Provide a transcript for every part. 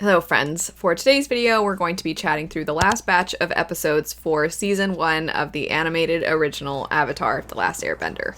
Hello friends, for today's video we're going to be chatting through the last batch of episodes for Season 1 of the animated original Avatar: The Last Airbender.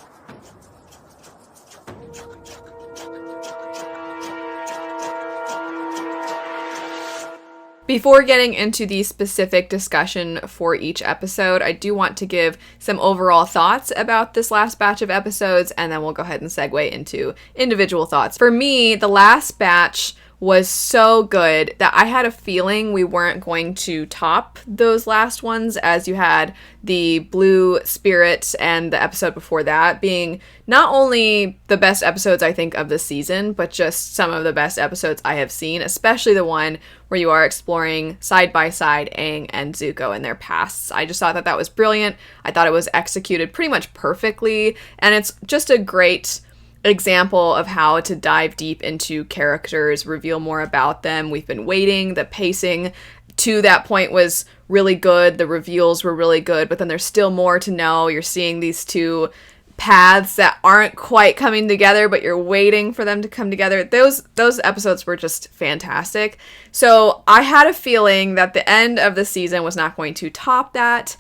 Before getting into the specific discussion for each episode, I do want to give some overall thoughts about this last batch of episodes, and then we'll go ahead and segue into individual thoughts. For me, the last batch was so good that I had a feeling we weren't going to top those last ones, as you had the Blue Spirit and the episode before that being not only the best episodes I think of the season, but just some of the best episodes I have seen, especially the one where you are exploring side by side Aang and Zuko and their pasts. I just thought that that was brilliant. I thought it was executed pretty much perfectly, and it's just a great example of how to dive deep into characters, reveal more about them. We've been waiting. The pacing to that point was really good. The reveals were really good, but then there's still more to know. You're seeing these two paths that aren't quite coming together, but you're waiting for them to come together. Those episodes were just fantastic. So I had a feeling that the end of the season was not going to top that.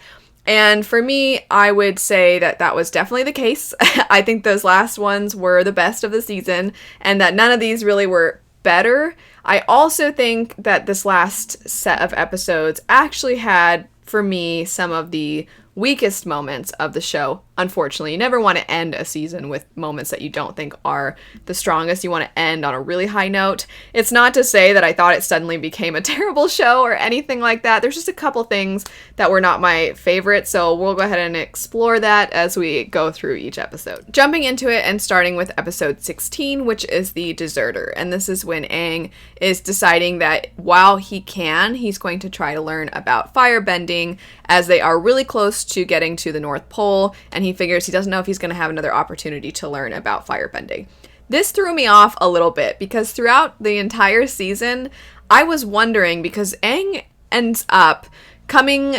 And for me, I would say that that was definitely the case. I think those last ones were the best of the season, and that none of these really were better. I also think that this last set of episodes actually had, for me, some of the weakest moments of the show. Unfortunately, you never want to end a season with moments that you don't think are the strongest. You want to end on a really high note. It's not to say that I thought it suddenly became a terrible show or anything like that. There's just a couple things that were not my favorite, so we'll go ahead and explore that as we go through each episode. Jumping into it and starting with episode 16, which is the Deserter. And this is when Aang is deciding that while he can, he's going to try to learn about firebending, as they are really close to getting to the North Pole, and he figures he doesn't know if he's going to have another opportunity to learn about firebending. This threw me off a little bit, because throughout the entire season, I was wondering, because Aang ends up coming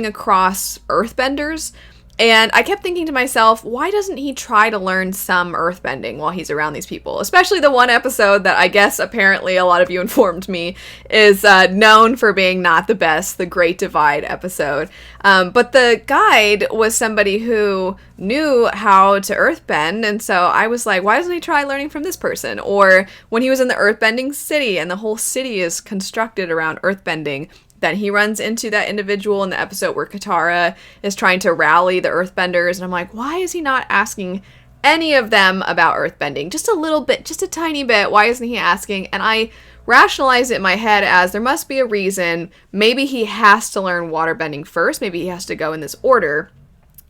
across earthbenders, and I kept thinking to myself, why doesn't he try to learn some earthbending while he's around these people? Especially the one episode that I guess apparently a lot of you informed me is known for being not the best, the Great Divide episode. But the guide was somebody who knew how to earthbend, and so I was like, why doesn't he try learning from this person? Or when he was in the earthbending city and the whole city is constructed around earthbending, then he runs into that individual in the episode where Katara is trying to rally the earthbenders, and I'm like, why is he not asking any of them about earthbending? Just a little bit, just a tiny bit. Why isn't he asking? And I rationalized it in my head as there must be a reason. Maybe he has to learn waterbending first. Maybe he has to go in this order.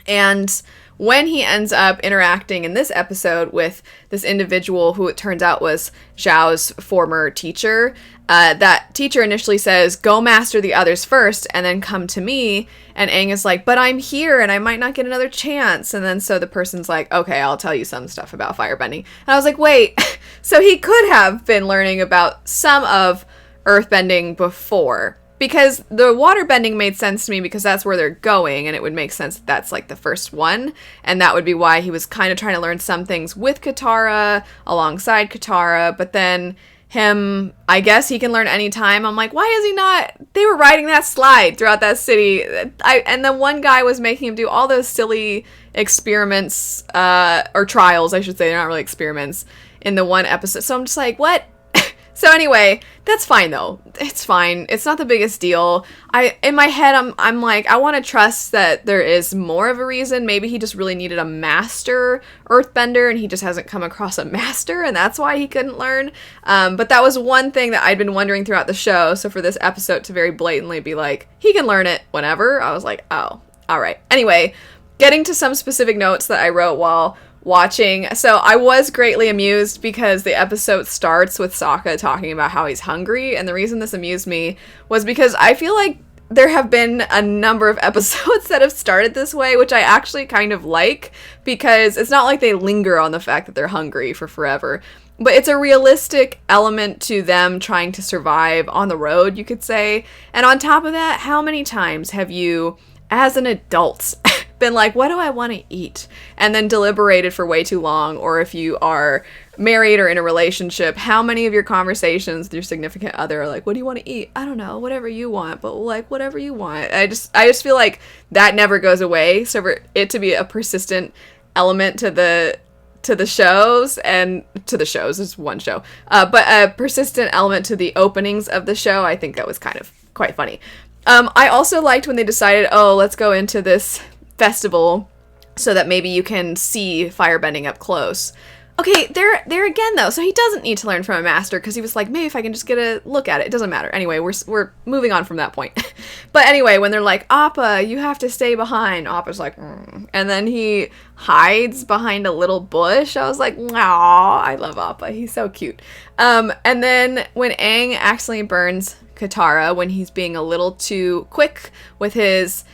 And when he ends up interacting in this episode with this individual who it turns out was Zhao's former teacher, that teacher initially says, go master the others first and then come to me. And Aang is like, but I'm here and I might not get another chance. And then so the person's like, okay, I'll tell you some stuff about firebending. And I was like, wait, so he could have been learning about some of earthbending before. Because the waterbending made sense to me because that's where they're going, and it would make sense that that's like the first one, and that would be why he was kind of trying to learn some things with Katara, alongside Katara, but then him, I guess he can learn anytime. I'm like, why is he not? They were riding that slide throughout that city, and the one guy was making him do all those silly experiments, or trials, I should say, they're not really experiments, in the one episode, so I'm just like, what? So anyway, that's fine though. It's fine. It's not the biggest deal. In my head, I'm like, I want to trust that there is more of a reason. Maybe he just really needed a master earthbender and he just hasn't come across a master and that's why he couldn't learn. But that was one thing that I'd been wondering throughout the show. So for this episode to very blatantly be like, he can learn it whenever, I was like, oh, all right. Anyway, getting to some specific notes that I wrote while watching. So I was greatly amused because the episode starts with Sokka talking about how he's hungry, and the reason this amused me was because I feel like there have been a number of episodes that have started this way, which I actually kind of like, because it's not like they linger on the fact that they're hungry for forever, but it's a realistic element to them trying to survive on the road, you could say. And on top of that, how many times have you, as an adult, been like, what do I want to eat? And then deliberated for way too long, or if you are married or in a relationship, how many of your conversations with your significant other are like, what do you want to eat? I don't know, whatever you want, but like whatever you want. I just feel like that never goes away. So for it to be a persistent element to the shows, and to the shows is one show, but a persistent element to the openings of the show, I think that was kind of quite funny. I also liked when they decided, oh, let's go into this festival so that maybe you can see firebending up close. Okay, there again though, so he doesn't need to learn from a master, because he was like, maybe if I can just get a look at it doesn't matter. Anyway, we're moving on from that point. But anyway, when they're like, Appa, you have to stay behind, Appa's like, and then he hides behind a little bush. I was like, aw, I love Appa, he's so cute. And then when Aang accidentally burns Katara when he's being a little too quick with his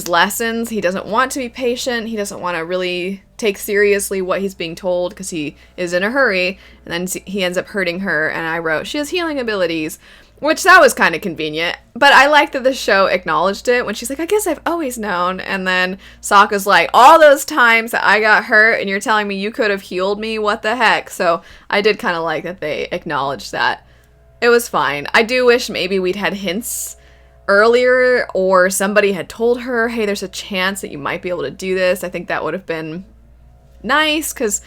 lessons, he doesn't want to be patient, he doesn't want to really take seriously what he's being told because he is in a hurry, and then he ends up hurting her, and I wrote, she has healing abilities, which that was kind of convenient, but I like that the show acknowledged it when she's like, I guess I've always known, and then Sokka's like, all those times that I got hurt and you're telling me you could have healed me, what the heck? So I did kind of like that they acknowledged that. It was fine. I do wish maybe we'd had hints earlier, or somebody had told her, hey, there's a chance that you might be able to do this. I think that would have been nice, because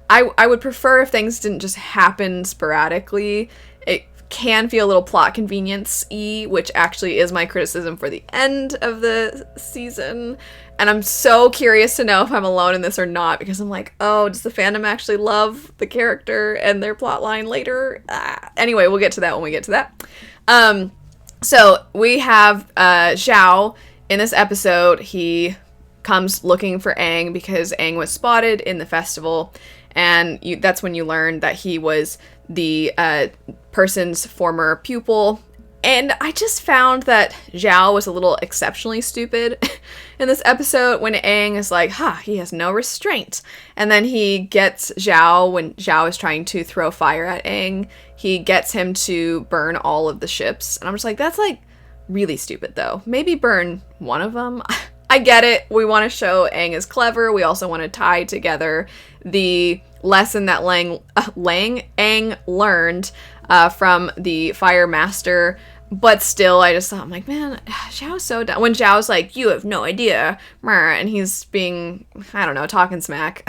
I would prefer if things didn't just happen sporadically. It can feel a little plot convenience-y, which actually is my criticism for the end of the season. And I'm so curious to know if I'm alone in this or not, because I'm like, oh, does the fandom actually love the character and their plotline later? Anyway, we'll get to that when we get to that. So we have Zhao in this episode. He comes looking for Aang because Aang was spotted in the festival, and that's when you learn that he was the person's former pupil. And I just found that Zhao was a little exceptionally stupid in this episode when Aang is like, he has no restraint. And then he gets Zhao, when Zhao is trying to throw fire at Aang, he gets him to burn all of the ships. And I'm just like, that's like really stupid though. Maybe burn one of them. I get it. We want to show Aang is clever. We also want to tie together the lesson that Aang learned from the Fire Master. But still, I just thought, I'm like, man, Zhao's so dumb. When Zhao's like, you have no idea, and he's being, I don't know, talking smack.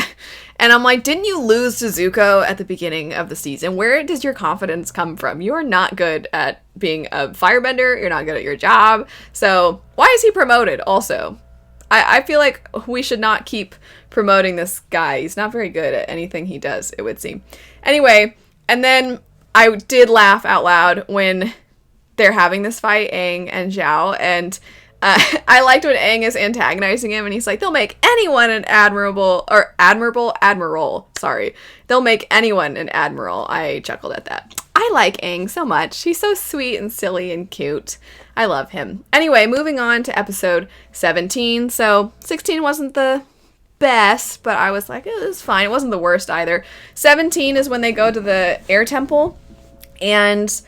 And I'm like, didn't you lose to Zuko at the beginning of the season? Where does your confidence come from? You are not good at being a firebender. You're not good at your job. So why is he promoted also? I feel like we should not keep promoting this guy. He's not very good at anything he does, it would seem. Anyway, and then I did laugh out loud when they're having this fight, Aang and Zhao, and I liked when Aang is antagonizing him, and he's like, they'll make anyone an admiral. They'll make anyone an admiral. I chuckled at that. I like Aang so much. He's so sweet and silly and cute. I love him. Anyway, moving on to episode 17. So 16 wasn't the best, but I was like, it was fine. It wasn't the worst either. 17 is when they go to the air temple, and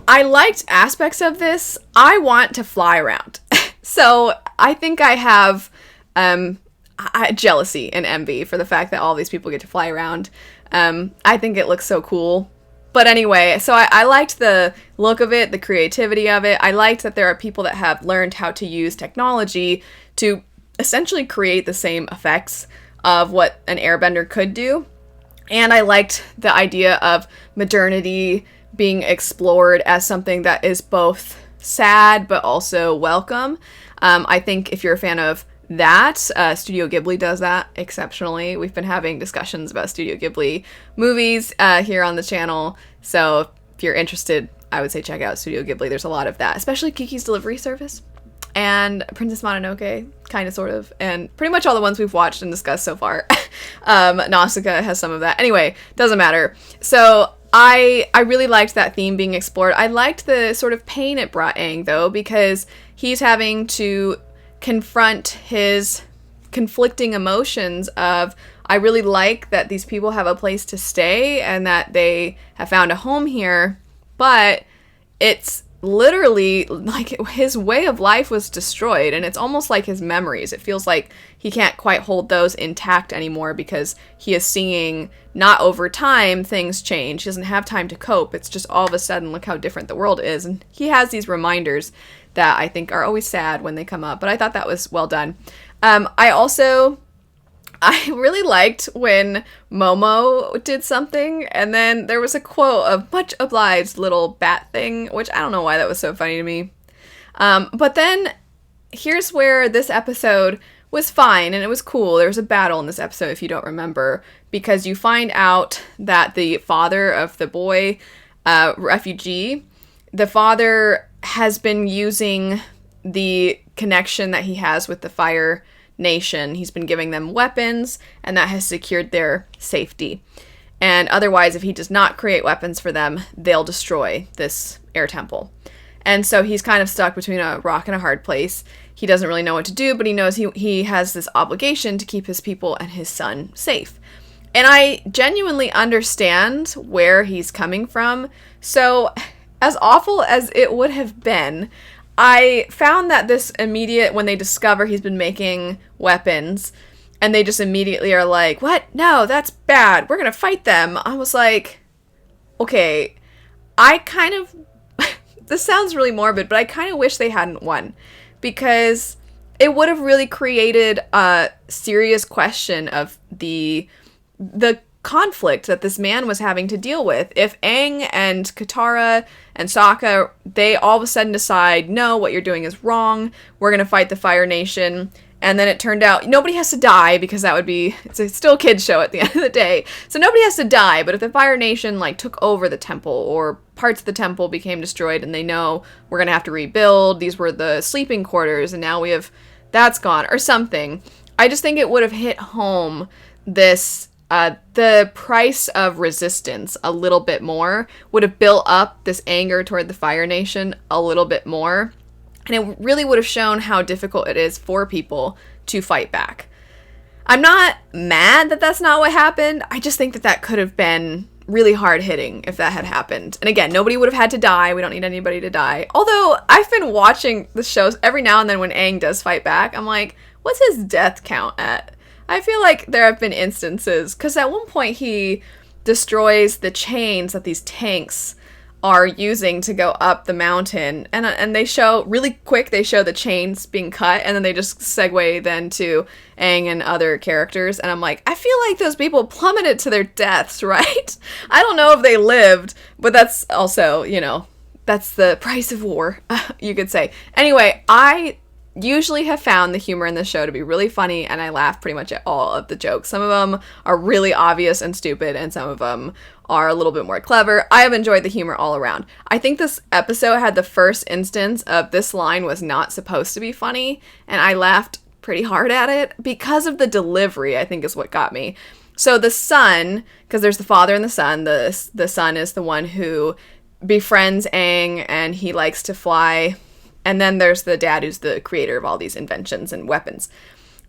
I liked aspects of this. I want to fly around. So I think I have jealousy and envy for the fact that all these people get to fly around. I think it looks so cool. But anyway, so I liked the look of it, the creativity of it. I liked that there are people that have learned how to use technology to essentially create the same effects of what an airbender could do. And I liked the idea of modernity being explored as something that is both sad but also welcome. I think if you're a fan of that, Studio Ghibli does that exceptionally. We've been having discussions about Studio Ghibli movies here on the channel, so if you're interested, I would say check out Studio Ghibli. There's a lot of that, especially Kiki's Delivery Service and Princess Mononoke, kind of, sort of, and pretty much all the ones we've watched and discussed so far. Nausicaa has some of that. Anyway, doesn't matter. So I really liked that theme being explored. I liked the sort of pain it brought Aang, though, because he's having to confront his conflicting emotions of, I really like that these people have a place to stay and that they have found a home here, but it's literally, like, his way of life was destroyed, and it's almost like his memories. It feels like he can't quite hold those intact anymore because he is seeing, not over time, things change. He doesn't have time to cope. It's just all of a sudden, look how different the world is. And he has these reminders that I think are always sad when they come up, but I thought that was well done. I really liked when Momo did something, and then there was a quote of "much obliged, little bat thing," which I don't know why that was so funny to me. But then here's where this episode was fine, and it was cool. There was a battle in this episode, if you don't remember, because you find out that the father of the boy refugee, the father has been using the connection that he has with the Fire Nation. He's been giving them weapons, and that has secured their safety. And otherwise, if he does not create weapons for them, they'll destroy this air temple. And so he's kind of stuck between a rock and a hard place. He doesn't really know what to do, but he knows he has this obligation to keep his people and his son safe. And I genuinely understand where he's coming from. So, as awful as it would have been, I found that this immediate, when they discover he's been making weapons, and they just immediately are like, what? No, that's bad. We're going to fight them. I was like, okay, I kind of, this sounds really morbid, but I kind of wish they hadn't won, because it would have really created a serious question of the conflict that this man was having to deal with. If Aang and Katara and Sokka, they all of a sudden decide, no, what you're doing is wrong, we're going to fight the Fire Nation, and then it turned out nobody has to die, because that would be, it's still a kid's show at the end of the day, so nobody has to die. But if the Fire Nation, like, took over the temple, or parts of the temple became destroyed, and they know we're going to have to rebuild, these were the sleeping quarters, and now we have, that's gone, or something. I just think it would have hit home this, the price of resistance a little bit more, would have built up this anger toward the Fire Nation a little bit more, and it really would have shown how difficult it is for people to fight back. I'm not mad that that's not what happened. I just think that could have been really hard-hitting if that had happened. And again, nobody would have had to die. We don't need anybody to die. Although, I've been watching the shows every now and then when Aang does fight back, I'm like, what's his death count at? I feel like there have been instances, because at one point he destroys the chains that these tanks are using to go up the mountain, and they show, really quick, they show the chains being cut, and then they just segue then to Aang and other characters, and I'm like, I feel like those people plummeted to their deaths, right? I don't know if they lived, but that's also, you know, that's the price of war, you could say. Anyway, I usually have found the humor in this show to be really funny, and I laugh pretty much at all of the jokes. Some of them are really obvious and stupid, and some of them are a little bit more clever. I have enjoyed the humor all around. I think this episode had the first instance of this line was not supposed to be funny, and I laughed pretty hard at it because of the delivery, I think is what got me. So the son, because there's the father and the son, the son is the one who befriends Aang, and he likes to fly. And then there's the dad, who's the creator of all these inventions and weapons.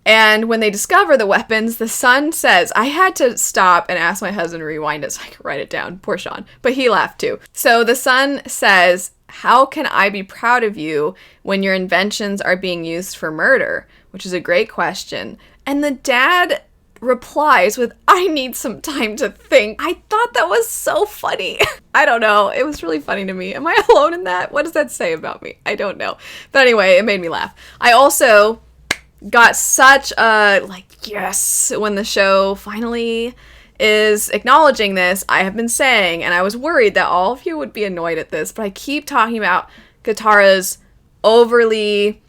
And when they discover the weapons, the son says, I had to stop and ask my husband to rewind it so I could write it down. Poor Sean. But he laughed too. So the son says, how can I be proud of you when your inventions are being used for murder? Which is a great question. And the dad replies with, I need some time to think. I thought that was so funny. I don't know. It was really funny to me. Am I alone in that? What does that say about me? I don't know. But anyway, it made me laugh. I also got such a, like, yes, when the show finally is acknowledging this. I have been saying, and I was worried that all of you would be annoyed at this, but I keep talking about Katara's overly,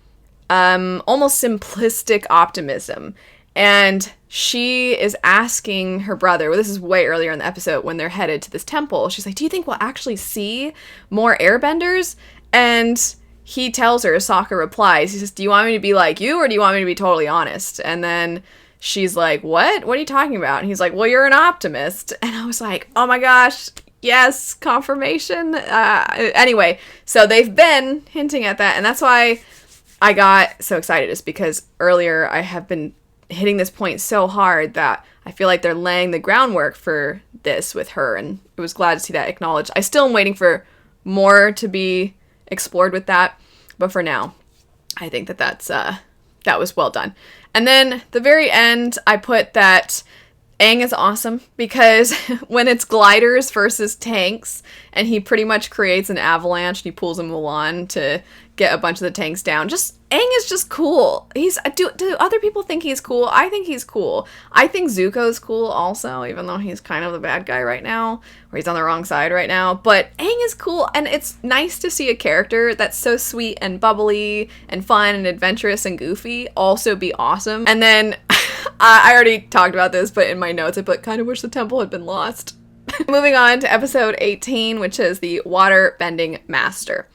almost simplistic optimism. And she is asking her brother, well, this is way earlier in the episode when they're headed to this temple. She's like, do you think we'll actually see more airbenders? And he tells her, Sokka replies, he says, do you want me to be like you, or do you want me to be totally honest? And then she's like, what are you talking about? And he's like, well, you're an optimist. And I was like, oh my gosh, yes, confirmation. Anyway, so they've been hinting at that, and that's why I got so excited, is because earlier I have been hitting this point so hard that I feel like they're laying the groundwork for this with her, and I was glad to see that acknowledged. I still am waiting for more to be explored with that. But for now, I think that was well done. And then the very end, I put that Aang is awesome because when it's gliders versus tanks, and he pretty much creates an avalanche and he pulls a Mulan to get a bunch of the tanks down. Aang is just cool. Do other people think he's cool? I think he's cool. I think Zuko's cool also, even though he's kind of the bad guy right now, or he's on the wrong side right now. But Aang is cool, and it's nice to see a character that's so sweet and bubbly and fun and adventurous and goofy also be awesome. And then I already talked about this, but in my notes I put, kind of wish the temple had been lost. Moving on to episode 18, which is the Waterbending Master.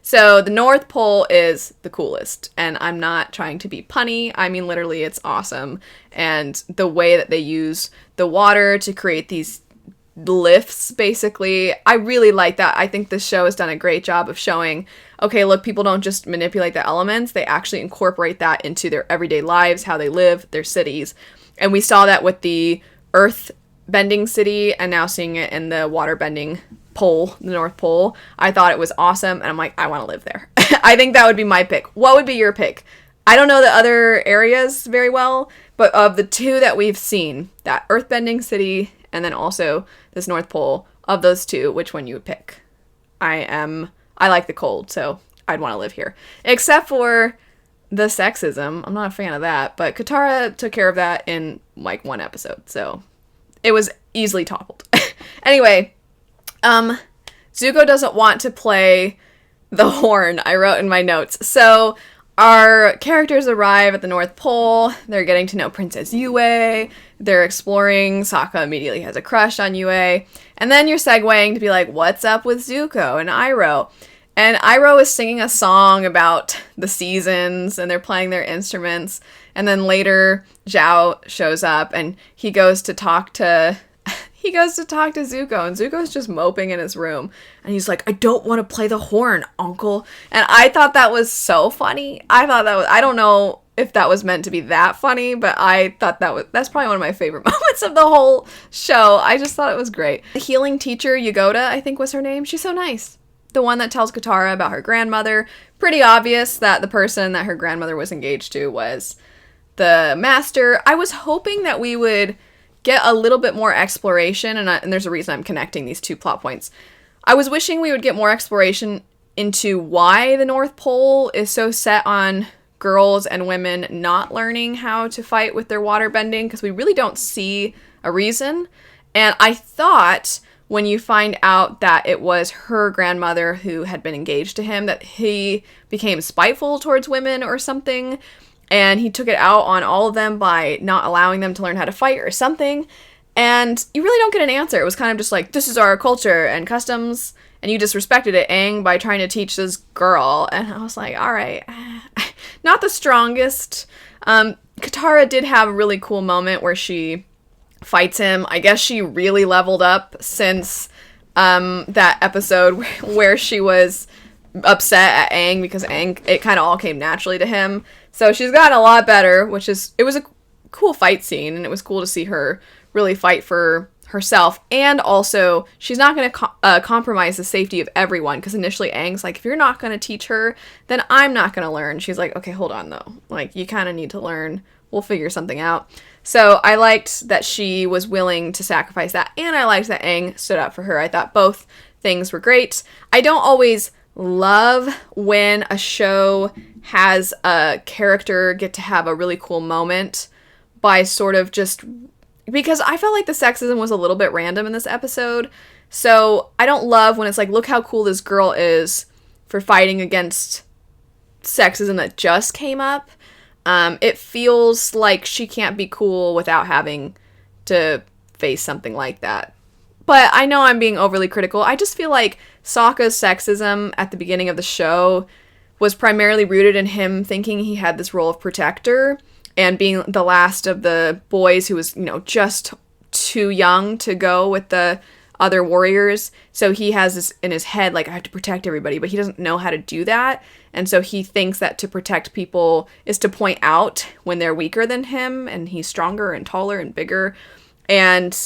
So the North Pole is the coolest, and I'm not trying to be punny. I mean, literally, it's awesome. And the way that they use the water to create these lifts, basically, I really like that. I think this show has done a great job of showing, okay, look, people don't just manipulate the elements, they actually incorporate that into their everyday lives, how they live, their cities. And we saw that with the Earth bending city, and now seeing it in the water bending pole, the North Pole. I thought it was awesome, and I'm like, I want to live there. I think that would be my pick. What would be your pick? I don't know the other areas very well, but of the two that we've seen, that earthbending city and then also this North Pole, of those two, which one you would pick? I like the cold, so I'd want to live here. Except for the sexism. I'm not a fan of that, but Katara took care of that in like one episode, so it was easily toppled. Anyway, Zuko doesn't want to play the horn, I wrote in my notes. So our characters arrive at the North Pole. They're getting to know Princess Yue. They're exploring. Sokka immediately has a crush on Yue. And then you're segueing to be like, what's up with Zuko and Iroh? And Iroh is singing a song about the seasons, and they're playing their instruments. And then later, Zhao shows up, and he goes to talk to Zuko, and Zuko's just moping in his room, and he's like, I don't want to play the horn, uncle. And I thought that was so funny. I don't know if that was meant to be that funny, but I thought that's probably one of my favorite moments of the whole show. I just thought it was great. The healing teacher, Yagoda, I think was her name. She's so nice. The one that tells Katara about her grandmother. Pretty obvious that the person that her grandmother was engaged to was the master. I was hoping that we would get a little bit more exploration, and there's a reason I'm connecting these two plot points. I was wishing we would get more exploration into why the North Pole is so set on girls and women not learning how to fight with their water bending, because we really don't see a reason. And I thought when you find out that it was her grandmother who had been engaged to him, that he became spiteful towards women or something, and he took it out on all of them by not allowing them to learn how to fight or something. And you really don't get an answer. It was kind of just like, this is our culture and customs, and you disrespected it, Aang, by trying to teach this girl. And I was like, all right, not the strongest. Katara did have a really cool moment where she fights him. I guess she really leveled up since that episode where she was upset at Aang because Aang, it kind of all came naturally to him. So she's gotten a lot better, it was a cool fight scene, and it was cool to see her really fight for herself. And also, she's not going to compromise the safety of everyone, because initially Aang's like, if you're not going to teach her, then I'm not going to learn. She's like, okay, hold on though. Like, you kind of need to learn. We'll figure something out. So I liked that she was willing to sacrifice that, and I liked that Aang stood up for her. I thought both things were great. I don't always love when a show has a character get to have a really cool moment by sort of just, because I felt like the sexism was a little bit random in this episode. So I don't love when it's like, look how cool this girl is for fighting against sexism that just came up. It feels like she can't be cool without having to face something like that. But I know I'm being overly critical. I just feel like Sokka's sexism at the beginning of the show was primarily rooted in him thinking he had this role of protector and being the last of the boys who was, just too young to go with the other warriors. So he has this in his head, like, I have to protect everybody, but he doesn't know how to do that. And so he thinks that to protect people is to point out when they're weaker than him, and he's stronger and taller and bigger. And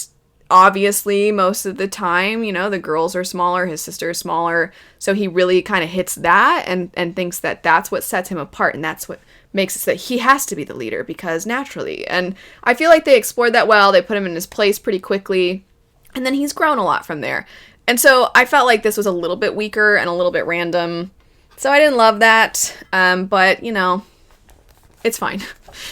obviously most of the time, you know, the girls are smaller, his sister is smaller, so he really kind of hits that and thinks that that's what sets him apart, and that's what makes it so that he has to be the leader, because naturally. And I feel like they explored that well. They put him in his place pretty quickly, and then he's grown a lot from there. And so I felt like this was a little bit weaker and a little bit random, so I didn't love that, but, you know, it's fine.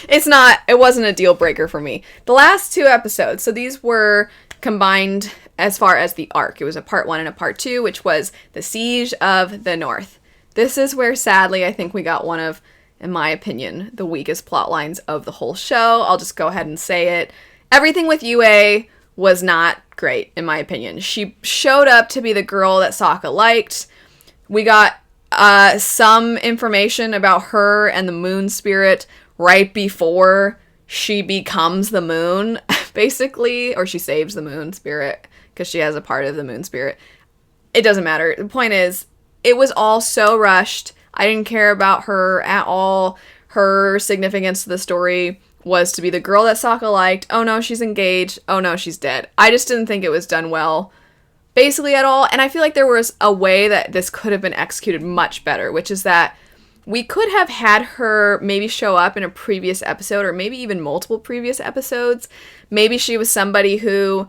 It wasn't a deal breaker for me. The last 2 episodes, so these were combined as far as the arc. It was a part 1 and a part 2, which was the Siege of the North. This is where, sadly, I think we got one of, in my opinion, the weakest plot lines of the whole show. I'll just go ahead and say it. Everything with Yue was not great, in my opinion. She showed up to be the girl that Sokka liked. We got some information about her and the moon spirit right before she becomes the moon, basically, or she saves the moon spirit because she has a part of the moon spirit. It doesn't matter. The point is, it was all so rushed. I didn't care about her at all. Her significance to the story was to be the girl that Sokka liked. Oh no, she's engaged. Oh no, she's dead. I just didn't think it was done well, basically, at all. And I feel like there was a way that this could have been executed much better, which is that we could have had her maybe show up in a previous episode, or maybe even multiple previous episodes. Maybe she was somebody who,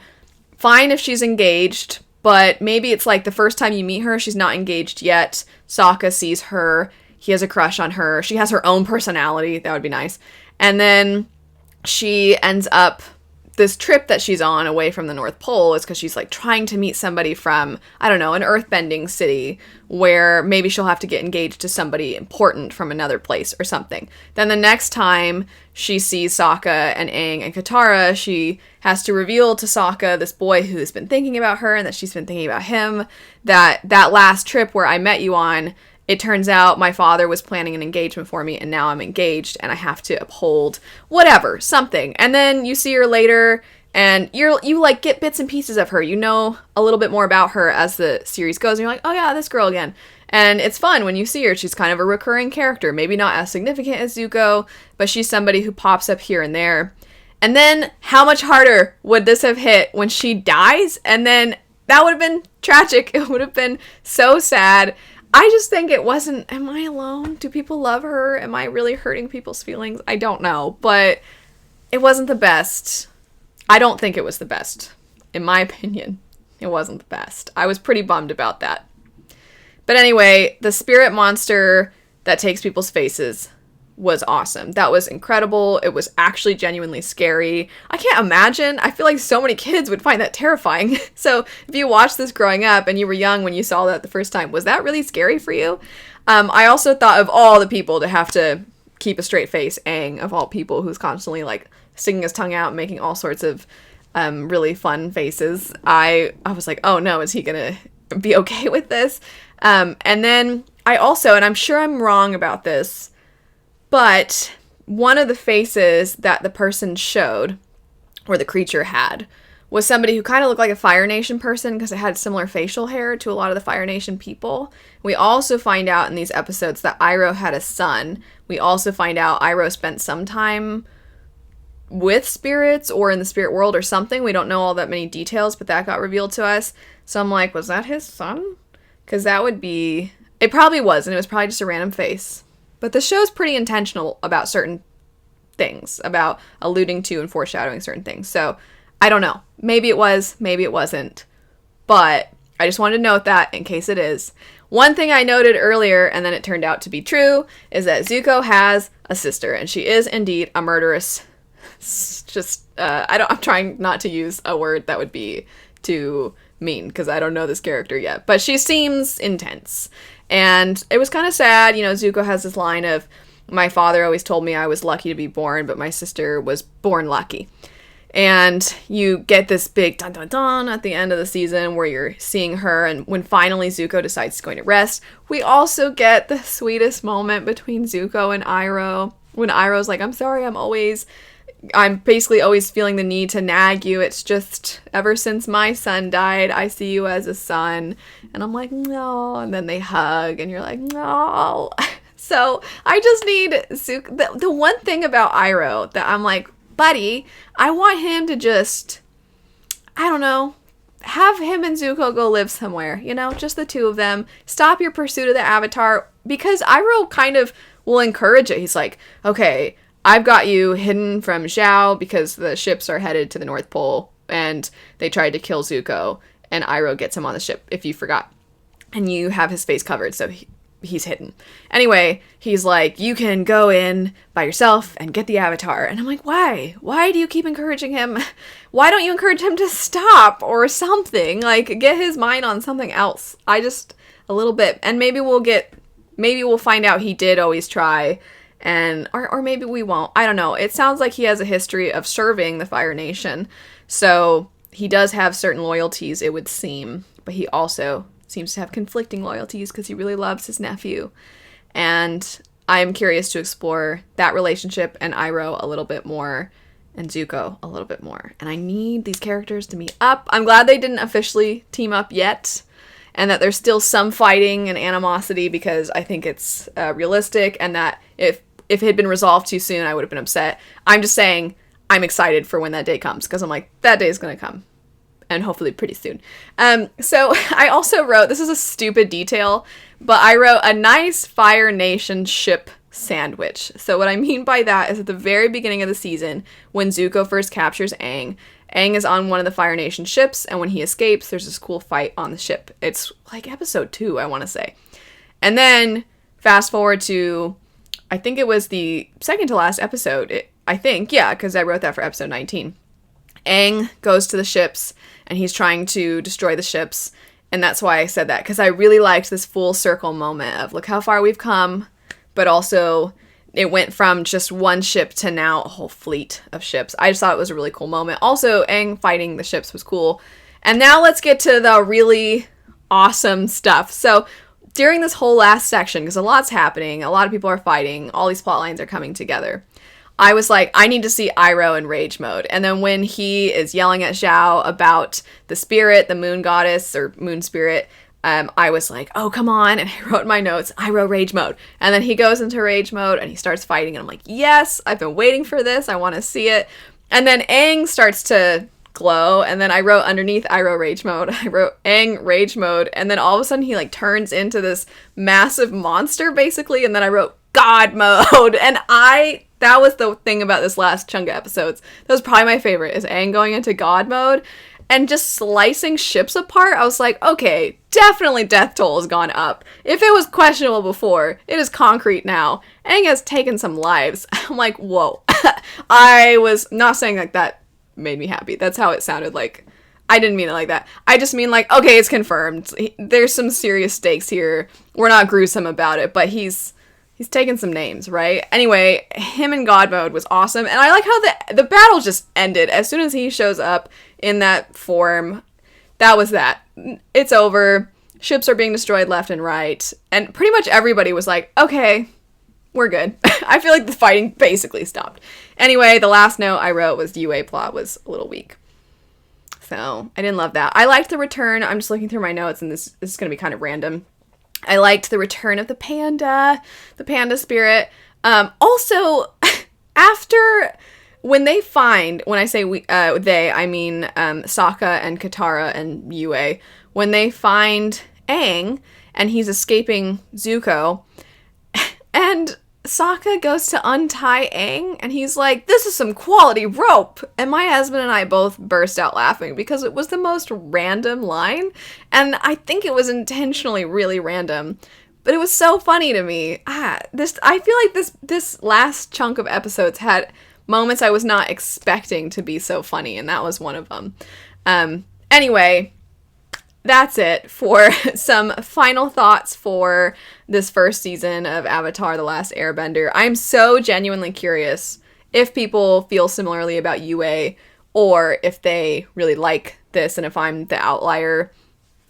fine if she's engaged, but maybe it's like the first time you meet her, she's not engaged yet. Sokka sees her. He has a crush on her. She has her own personality. That would be nice. And then she ends up, this trip that she's on away from the North Pole is because she's like trying to meet somebody from, I don't know, an earthbending city where maybe she'll have to get engaged to somebody important from another place or something. Then the next time she sees Sokka and Aang and Katara, she has to reveal to Sokka, this boy who's been thinking about her and that she's been thinking about him, that last trip where I met you on, it turns out my father was planning an engagement for me, and now I'm engaged, and I have to uphold whatever, something. And then you see her later, and you like get bits and pieces of her. You know a little bit more about her as the series goes, and you're like, oh yeah, this girl again. And it's fun when you see her. She's kind of a recurring character. Maybe not as significant as Zuko, but she's somebody who pops up here and there. And then how much harder would this have hit when she dies? And then that would have been tragic. It would have been so sad. I just think it wasn't, am I alone? Do people love her? Am I really hurting people's feelings? I don't know, but it wasn't the best. I don't think it was the best. In my opinion, it wasn't the best. I was pretty bummed about that. But anyway, the spirit monster that takes people's faces was awesome. That was incredible. It was actually genuinely scary. I can't imagine. I feel like so many kids would find that terrifying. So if you watched this growing up and you were young when you saw that the first time, was that really scary for you? I also thought of all the people to have to keep a straight face. Aang, of all people, who's constantly like sticking his tongue out and making all sorts of really fun faces. I was like, oh no, is he gonna be okay with this? And then I also, and I'm sure I'm wrong about this, but one of the faces that the person showed, or the creature had, was somebody who kind of looked like a Fire Nation person because it had similar facial hair to a lot of the Fire Nation people. We also find out in these episodes that Iroh had a son. We also find out Iroh spent some time with spirits or in the spirit world or something. We don't know all that many details, but that got revealed to us. So I'm like, was that his son? Because that would be... It probably was, and it was probably just a random face. But the show's pretty intentional about certain things, about alluding to and foreshadowing certain things. So, I don't know. Maybe it was, maybe it wasn't. But I just wanted to note that in case it is. One thing I noted earlier, and then it turned out to be true, is that Zuko has a sister, and she is indeed a murderous... I'm trying not to use a word that would be too mean, because I don't know this character yet. But she seems intense. And it was kind of sad, you know, Zuko has this line of, my father always told me I was lucky to be born, but my sister was born lucky. And you get this big dun dun dun at the end of the season where you're seeing her, and when finally Zuko decides he's going to rest, we also get the sweetest moment between Zuko and Iroh, when Iroh's like, I'm sorry, I'm basically always feeling the need to nag you. It's just ever since my son died, I see you as a son. And I'm like, no. And then they hug and you're like, no. So I just need Zuko. The one thing about Iroh that I'm like, buddy, I want him to just, I don't know, have him and Zuko go live somewhere, you know, just the two of them. Stop your pursuit of the Avatar, because Iroh kind of will encourage it. He's like, okay, I've got you hidden from Zhao because the ships are headed to the North Pole and they tried to kill Zuko, and Iroh gets him on the ship, if you forgot. And you have his face covered, so he's hidden. Anyway, he's like, you can go in by yourself and get the Avatar. And I'm like, why? Why do you keep encouraging him? Why don't you encourage him to stop or something? Like, get his mind on something else. A little bit. And maybe we'll find out he did always try, and or maybe we won't. I don't know. It sounds like he has a history of serving the Fire Nation. So he does have certain loyalties, it would seem. But he also seems to have conflicting loyalties because he really loves his nephew. And I'm curious to explore that relationship and Iroh a little bit more, and Zuko a little bit more. And I need these characters to meet up. I'm glad they didn't officially team up yet, and that there's still some fighting and animosity, because I think it's realistic, and that if it had been resolved too soon, I would have been upset. I'm just saying I'm excited for when that day comes, because I'm like, that day is going to come. And hopefully pretty soon. So I also wrote, this is a stupid detail, but I wrote a nice Fire Nation ship sandwich. So what I mean by that is at the very beginning of the season, when Zuko first captures Aang is on one of the Fire Nation ships, and when he escapes, there's this cool fight on the ship. It's like episode 2, I want to say. And then fast forward to, I think it was the second to last episode. Because I wrote that for episode 19. Aang goes to the ships, and he's trying to destroy the ships, and that's why I said that, because I really liked this full circle moment of, look how far we've come, but also it went from just one ship to now a whole fleet of ships. I just thought it was a really cool moment. Also, Aang fighting the ships was cool. And now let's get to the really awesome stuff. So during this whole last section, because a lot's happening, a lot of people are fighting, all these plot lines are coming together, I was like, I need to see Iroh in rage mode. And then when he is yelling at Zhao about the spirit, the moon goddess or moon spirit, I was like, oh, come on. And I wrote in my notes, Iroh rage mode. And then he goes into rage mode and he starts fighting. And I'm like, yes, I've been waiting for this. I want to see it. And then Aang starts to glow. And then I wrote underneath Iroh rage mode, I wrote Aang rage mode. And then all of a sudden he like turns into this massive monster basically. And then I wrote God mode. And that was the thing about this last chunk of episodes. That was probably my favorite, is Aang going into God mode and just slicing ships apart. I was like, okay, definitely death toll has gone up. If it was questionable before, it is concrete now. Aang has taken some lives. I'm like, whoa. I was not saying like that made me happy. That's how it sounded like. I didn't mean it like that. I just mean like, okay, it's confirmed. There's some serious stakes here. We're not gruesome about it, but he's taken some names, right? Anyway, him in God mode was awesome. And I like how the battle just ended. As soon as he shows up in that form, that was that. It's over. Ships are being destroyed left and right. And pretty much everybody was like, okay, we're good. I feel like the fighting basically stopped. Anyway, the last note I wrote was the UA plot was a little weak. So I didn't love that. I liked the return. I'm just looking through my notes, and this is going to be kind of random. I liked the return of the panda spirit. Also, after, when I say they, I mean Sokka and Katara and Yue, when they find Aang and he's escaping Zuko, and Sokka goes to untie Aang, and he's like, this is some quality rope. And my husband and I both burst out laughing because it was the most random line. And I think it was intentionally really random, but it was so funny to me. I feel like this last chunk of episodes had moments I was not expecting to be so funny, and that was one of them. Anyway, that's it for some final thoughts for this first season of Avatar: The Last Airbender. I'm so genuinely curious if people feel similarly about UA, or if they really like this, and if I'm the outlier.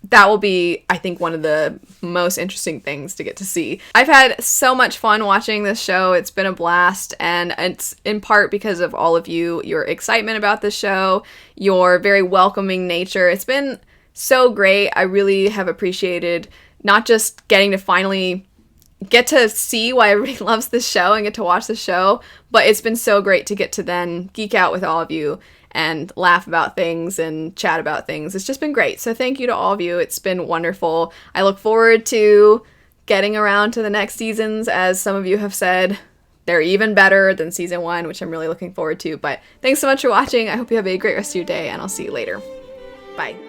That will be, I think, one of the most interesting things to get to see. I've had so much fun watching this show. It's been a blast, and it's in part because of all of you, your excitement about the show, your very welcoming nature. It's been so great. I really have appreciated not just getting to finally get to see why everybody loves this show and get to watch the show, but it's been so great to get to then geek out with all of you and laugh about things and chat about things. It's just been great. So thank you to all of you. It's been wonderful. I look forward to getting around to the next seasons. As some of you have said, they're even better than season 1, which I'm really looking forward to. But thanks so much for watching. I hope you have a great rest of your day, and I'll see you later. Bye.